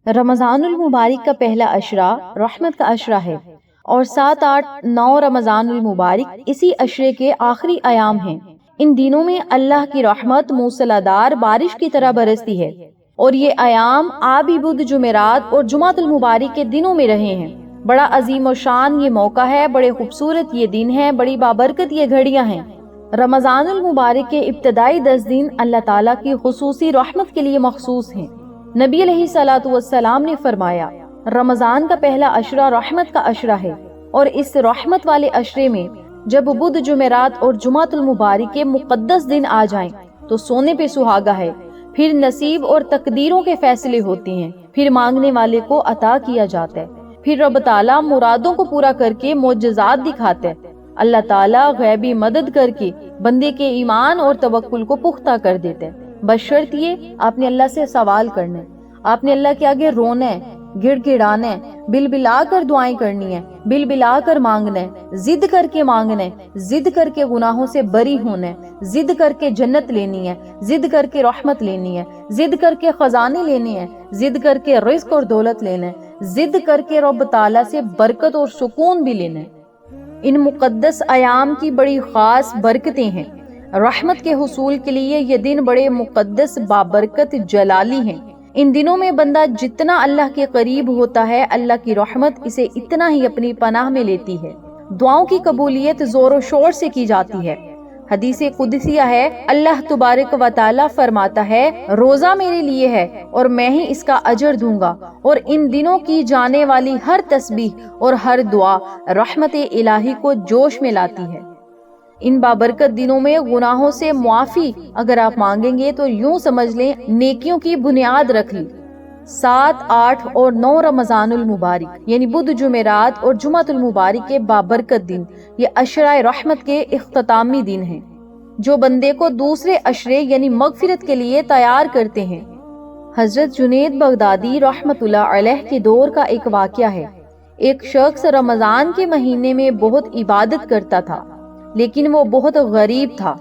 رمضان المبارک کا پہلا عشرہ رحمت کا عشرہ ہے اور 7، 8، 9 رمضان المبارک اسی عشرے کے آخری ایام ہیں۔ ان دنوں میں اللہ کی رحمت موسلادھار بارش کی طرح برستی ہے اور یہ ایام آبی بدھ جمعرات اور جمعۃ المبارک کے دنوں میں رہے ہیں۔ بڑا عظیم و شان یہ موقع ہے، بڑے خوبصورت یہ دن ہے، بڑی بابرکت یہ گھڑیاں ہیں۔ رمضان المبارک کے ابتدائی 10 دن اللہ تعالیٰ کی خصوصی رحمت کے لیے مخصوص ہیں۔ نبی علیہ الصلوۃ والسلام نے فرمایا، رمضان کا پہلا عشرہ رحمت کا عشرہ ہے، اور اس رحمت والے عشرے میں جب بدھ جمعرات اور جمعۃ المبارک کے مقدس دن آ جائیں تو سونے پہ سہاگا ہے، پھر نصیب اور تقدیروں کے فیصلے ہوتے ہیں، پھر مانگنے والے کو عطا کیا جاتا ہے، پھر رب تعالیٰ مرادوں کو پورا کر کے معجزات دکھاتا ہے۔ اللہ تعالیٰ غیبی مدد کر کے بندے کے ایمان اور توکل کو پختہ کر دیتا ہے، بشرط یہ آپ نے اللہ سے سوال کرنا ہے، آپ نے اللہ کے آگے رونا ہے، گڑ گڑانا ہے، بل بلا کر دعائیں کرنی ہے، بل بلا کر مانگنا ہے، ضد کر کے مانگنا ہے، ضد کر کے گناہوں سے بری ہونا ہے، ضد کر کے جنت لینی ہے، ضد کر کے رحمت لینی ہے، ضد کر کے خزانے لینے ہیں، ضد کر کے رزق اور دولت لینا ہے، ضد کر کے رب تعالیٰ سے برکت اور سکون بھی لینا ہے۔ ان مقدس ایام کی بڑی خاص برکتیں ہیں۔ رحمت کے حصول کے لیے یہ دن بڑے مقدس بابرکت جلالی ہیں۔ ان دنوں میں بندہ جتنا اللہ کے قریب ہوتا ہے، اللہ کی رحمت اسے اتنا ہی اپنی پناہ میں لیتی ہے۔ دعاؤں کی قبولیت زور و شور سے کی جاتی ہے۔ حدیث قدسیہ ہے، اللہ تبارک و تعالیٰ فرماتا ہے، روزہ میرے لیے ہے اور میں ہی اس کا اجر دوں گا، اور ان دنوں کی جانے والی ہر تسبیح اور ہر دعا رحمت الہی کو جوش میں لاتی ہے۔ ان بابرکت دنوں میں گناہوں سے معافی اگر آپ مانگیں گے تو یوں سمجھ لیں نیکیوں کی بنیاد رکھ لی۔ 7، 8 اور 9 رمضان المبارک یعنی بدھ جمعرات اور جمعۃ المبارک کے بابرکت دن یہ عشرہ رحمت کے اختتامی دن ہیں، جو بندے کو دوسرے عشرے یعنی مغفرت کے لیے تیار کرتے ہیں۔ حضرت جنید بغدادی رحمت اللہ علیہ کے دور کا ایک واقعہ ہے۔ ایک شخص رمضان کے مہینے میں بہت عبادت کرتا تھا، لیکن وہ بہت غریب تھا۔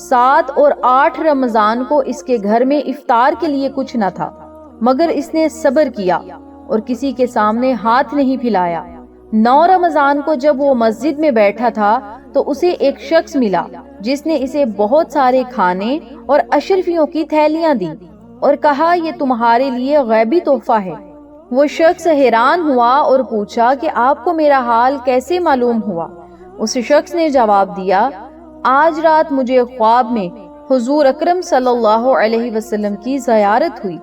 7 اور 8 رمضان کو اس کے گھر میں افطار کے لیے کچھ نہ تھا، مگر اس نے صبر کیا اور کسی کے سامنے ہاتھ نہیں پھیلایا۔ 9 رمضان کو جب وہ مسجد میں بیٹھا تھا تو اسے ایک شخص ملا جس نے اسے بہت سارے کھانے اور اشرفیوں کی تھیلیاں دی اور کہا، یہ تمہارے لیے غیبی تحفہ ہے۔ وہ شخص حیران ہوا اور پوچھا کہ آپ کو میرا حال کیسے معلوم ہوا؟ اس شخص نے جواب دیا، آج رات مجھے خواب میں حضور اکرم صلی اللہ علیہ وسلم کی زیارت ہوئی۔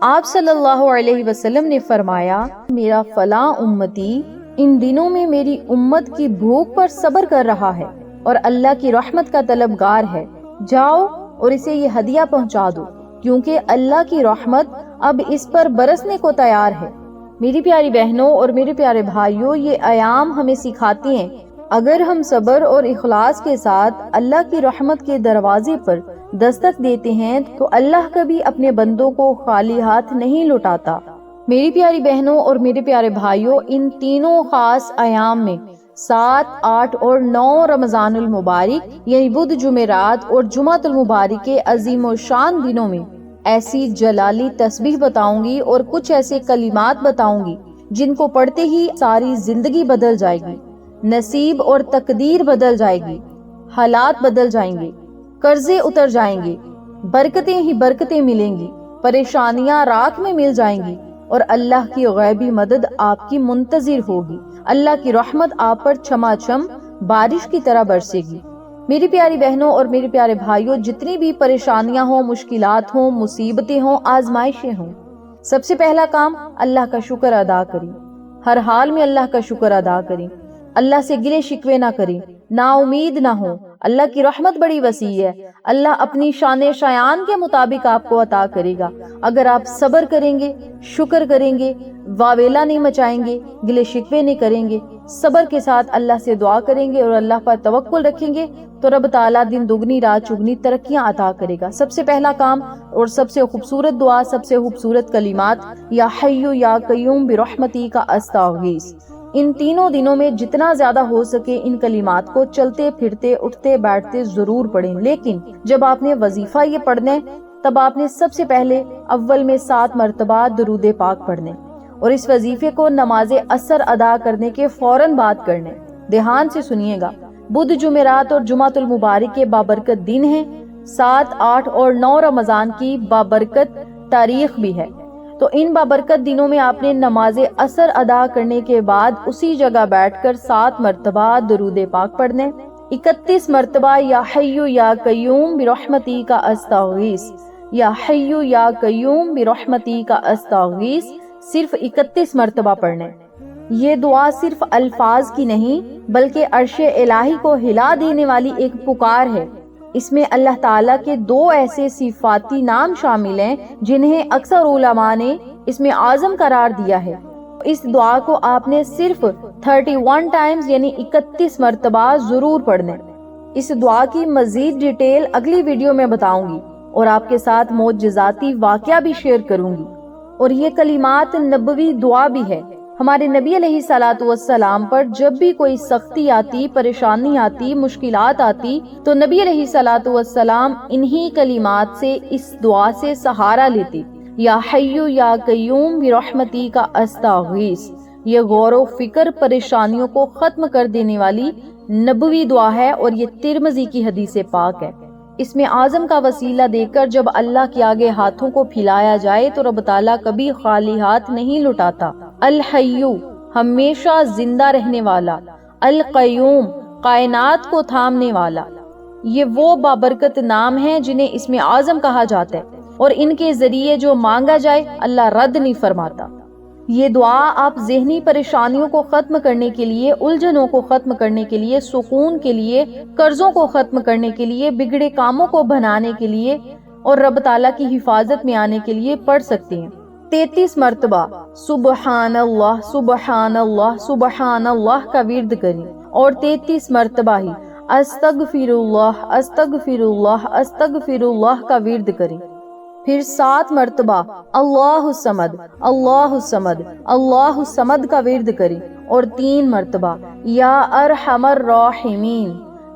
آپ صلی اللہ علیہ وسلم نے فرمایا، میرا فلاں امتی ان دنوں میں میری امت کی بھوک پر صبر کر رہا ہے اور اللہ کی رحمت کا طلبگار ہے، جاؤ اور اسے یہ ہدیہ پہنچا دو، کیونکہ اللہ کی رحمت اب اس پر برسنے کو تیار ہے۔ میری پیاری بہنوں اور میرے پیارے بھائیوں، یہ ایام ہمیں سکھاتے ہیں اگر ہم صبر اور اخلاص کے ساتھ اللہ کی رحمت کے دروازے پر دستک دیتے ہیں تو اللہ کبھی اپنے بندوں کو خالی ہاتھ نہیں لوٹاتا۔ میری پیاری بہنوں اور میرے پیارے بھائیوں، ان تینوں خاص ایام میں 7، 8 اور 9 رمضان المبارک یعنی بدھ جمعرات اور جمعۃ المبارک کے عظیم و شان دنوں میں ایسی جلالی تسبیح بتاؤں گی اور کچھ ایسے کلمات بتاؤں گی جن کو پڑھتے ہی ساری زندگی بدل جائے گی، نصیب اور تقدیر بدل جائے گی، حالات بدل جائیں گے، قرضے اتر جائیں گے، برکتیں ہی برکتیں ملیں گی، پریشانیاں راکھ میں مل جائیں گی، اور اللہ کی غیبی مدد آپ کی منتظر ہوگی۔ اللہ کی رحمت آپ پر چھما چھم بارش کی طرح برسے گی۔ میری پیاری بہنوں اور میرے پیارے بھائیوں، جتنی بھی پریشانیاں ہوں، مشکلات ہوں، مصیبتیں ہوں، آزمائشیں ہوں، سب سے پہلا کام اللہ کا شکر ادا کریں۔ ہر حال میں اللہ کا شکر ادا کریں، اللہ سے گلے شکوے نہ کریں، نا امید نہ ہو۔ اللہ کی رحمت بڑی وسیع ہے، اللہ اپنی شان شایان کے مطابق آپ کو عطا کرے گا۔ اگر آپ صبر کریں گے، شکر کریں گے، واویلا نہیں مچائیں گے، گلے شکوے نہیں کریں گے، صبر کے ساتھ اللہ سے دعا کریں گے اور اللہ پر توکل رکھیں گے تو رب تعالیٰ دن دگنی رات چگنی ترقیاں عطا کرے گا۔ سب سے پہلا کام اور سب سے خوبصورت دعا، سب سے خوبصورت کلمات، یا حی یا قیوم برحمتی کا استغیث۔ ان تینوں دنوں میں جتنا زیادہ ہو سکے ان کلمات کو چلتے پھرتے اٹھتے بیٹھتے ضرور پڑھیں، لیکن جب آپ نے وظیفہ یہ پڑھنا ہے تب آپ نے سب سے پہلے اول میں 7 مرتبہ درود پاک پڑھنے، اور اس وظیفے کو نماز عصر ادا کرنے کے فوراً بعد کرنے۔ دھیان سے سنیے گا، بدھ، جمعرات اور جمعۃ المبارک کے بابرکت دن ہیں۔ 7، 8 اور 9 رمضان کی بابرکت تاریخ بھی ہے، تو ان بابرکت دنوں میں آپ نے نماز عصر ادا کرنے کے بعد اسی جگہ بیٹھ کر 7 مرتبہ درود پاک پڑھنے، 31 مرتبہ یا حی یا قیوم برحمتی کا استغیث، یا حی یا قیوم برحمتی کا استغیث صرف 31 مرتبہ پڑھنے۔ یہ دعا صرف الفاظ کی نہیں بلکہ عرش الہی کو ہلا دینے والی ایک پکار ہے۔ اس میں اللہ تعالیٰ کے 2 ایسے صفاتی نام شامل ہیں جنہیں اکثر علماء نے اس میں اعظم قرار دیا ہے۔ اس دعا کو آپ نے صرف 31 ٹائمز یعنی 31 مرتبہ ضرور پڑھنے۔ اس دعا کی مزید ڈیٹیل اگلی ویڈیو میں بتاؤں گی اور آپ کے ساتھ معجزاتی واقعہ بھی شیئر کروں گی۔ اور یہ کلمات نبوی دعا بھی ہے۔ ہمارے نبی علیہ الصلوۃ والسلام پر جب بھی کوئی سختی آتی، پریشانی آتی، مشکلات آتی تو نبی علیہ الصلوۃ والسلام انہی کلمات سے، اس دعا سے سہارا لیتی۔ یا حی یا قیوم برحمتی کا استغیث، یہ غور و فکر پریشانیوں کو ختم کر دینے والی نبوی دعا ہے اور یہ ترمذی کی حدیث پاک ہے۔ اس میں اعظم کا وسیلہ دے کر جب اللہ کے آگے ہاتھوں کو پھیلایا جائے تو رب تعالیٰ کبھی خالی ہاتھ نہیں لٹاتا۔ الحی، ہمیشہ زندہ رہنے والا، القیوم، کائنات کو تھامنے والا، یہ وہ بابرکت نام ہیں جنہیں اس میں اعظم کہا جاتا ہے اور ان کے ذریعے جو مانگا جائے اللہ رد نہیں فرماتا۔ یہ دعا آپ ذہنی پریشانیوں کو ختم کرنے کے لیے، الجھنوں کو ختم کرنے کے لیے، سکون کے لیے، قرضوں کو ختم کرنے کے لیے، بگڑے کاموں کو بنانے کے لیے اور رب تعالیٰ کی حفاظت میں آنے کے لیے پڑھ سکتے ہیں۔ 33 مرتبہ سبحان اللہ سبحان اللہ سبحان اللہ کا ورد کریں اور 33 مرتبہ ہی استغفر اللہ استغفر اللہ استغفر اللہ کا ورد کریں۔ پھر 7 مرتبہ اللہ الصمد اللہ الصمد اللہ الصمد کا ورد کریں اور 3 مرتبہ یا ارحم الراحمین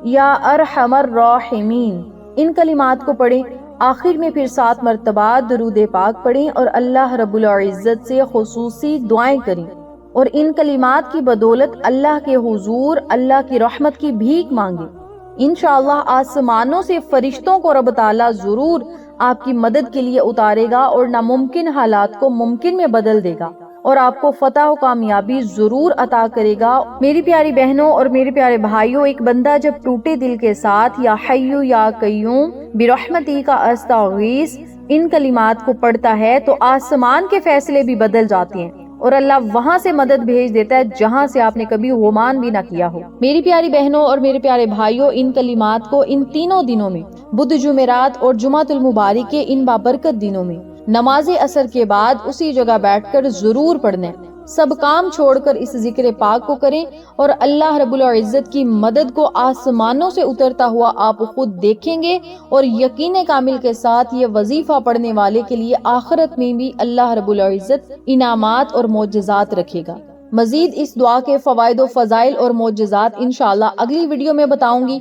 یا ارحم الراحمین ان کلمات کو پڑھیں۔ آخر میں پھر 7 مرتبہ درود پاک پڑھیں اور اللہ رب العزت سے خصوصی دعائیں کریں اور ان کلمات کی بدولت اللہ کے حضور اللہ کی رحمت کی بھیک مانگیں۔ انشاءاللہ آسمانوں سے فرشتوں کو رب تعالیٰ ضرور آپ کی مدد کے لیے اتارے گا اور ناممکن حالات کو ممکن میں بدل دے گا اور آپ کو فتح و کامیابی ضرور عطا کرے گا۔ میری پیاری بہنوں اور میرے پیارے بھائیوں، ایک بندہ جب ٹوٹے دل کے ساتھ یا حی یا قیوم برحمتی کا استغیث ان کلمات کو پڑھتا ہے تو آسمان کے فیصلے بھی بدل جاتے ہیں اور اللہ وہاں سے مدد بھیج دیتا ہے جہاں سے آپ نے کبھی گمان بھی نہ کیا ہو۔ میری پیاری بہنوں اور میرے پیارے بھائیوں، ان کلمات کو ان تینوں دنوں میں، بدھ، جمعرات اور جمعۃ المبارک کے ان بابرکت دنوں میں نماز عصر کے بعد اسی جگہ بیٹھ کر ضرور پڑھنے، سب کام چھوڑ کر اس ذکر پاک کو کریں اور اللہ رب العزت کی مدد کو آسمانوں سے اترتا ہوا آپ خود دیکھیں گے اور یقین کامل کے ساتھ یہ وظیفہ پڑھنے والے کے لیے آخرت میں بھی اللہ رب العزت انعامات اور معجزات رکھے گا۔ مزید اس دعا کے فوائد و فضائل اور معجزات انشاءاللہ اگلی ویڈیو میں بتاؤں گی۔